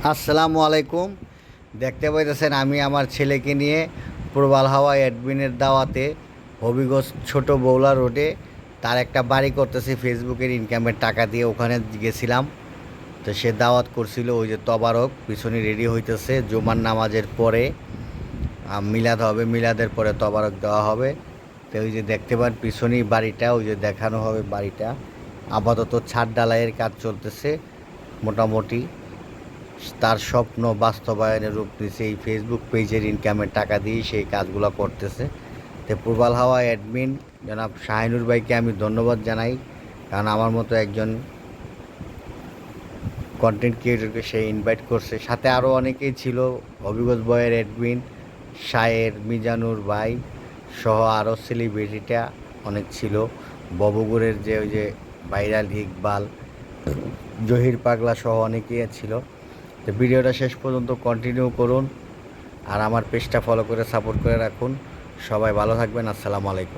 আসসালামু আলাইকুম। দেখতে পাইতেছেন আমি আমার ছেলেকে নিয়ে প্রবাল হাওয়া অ্যাডমিনের দাওয়াতে হবিগঞ্জ ছোট বৌলা রোডে তার একটা বাড়ি করতেছে ফেসবুকের ইনকামের টাকা দিয়ে ওখানে গেছিলাম। তো সে দাওয়াত করছিল, ওই যে তবারক পিছনে রেডি হইতেছে, জুমার নামাজের পরে মিলাদ হবে, মিলাদের পরে তবারক দেওয়া হবে। তো ওই যে দেখতে পান পিছনেই বাড়িটা, ওই যে দেখানো হবে বাড়িটা। আপাতত ছাদ ঢালাইয়ের কাজ চলতেছে মোটামুটি। তার স্বপ্ন বাস্তবায়নের রূপ নিচ্ছে এই ফেসবুক পেজের ইনকামের টাকা দিয়েই সেই কাজগুলো করতেছে। তো প্রবাল হাওয়া অ্যাডমিন জনাব শাহিনুর ভাইকে আমি ধন্যবাদ জানাই, কারণ আমার মতো একজন কন্টেন্ট ক্রিয়েটরকে সে ইনভাইট করছে। সাথে আরও অনেকেই ছিল, হবিগঞ্জ বয়ের অ্যাডমিন শায়ের, মিজানুর ভাই সহ আরও সেলিব্রিটিটা অনেক ছিল। ববগুড়ের যে ওই যে ভাইরাল ইকবাল, জহির পাগলা সহ অনেকেই ছিল। তো ভিডিওটা শেষ পর্যন্ত কন্টিনিউ করুন আর আমার পেজটা ফলো করে সাপোর্ট করে রাখুন। সবাই ভালো থাকবেন। আসসালামু আলাইকুম।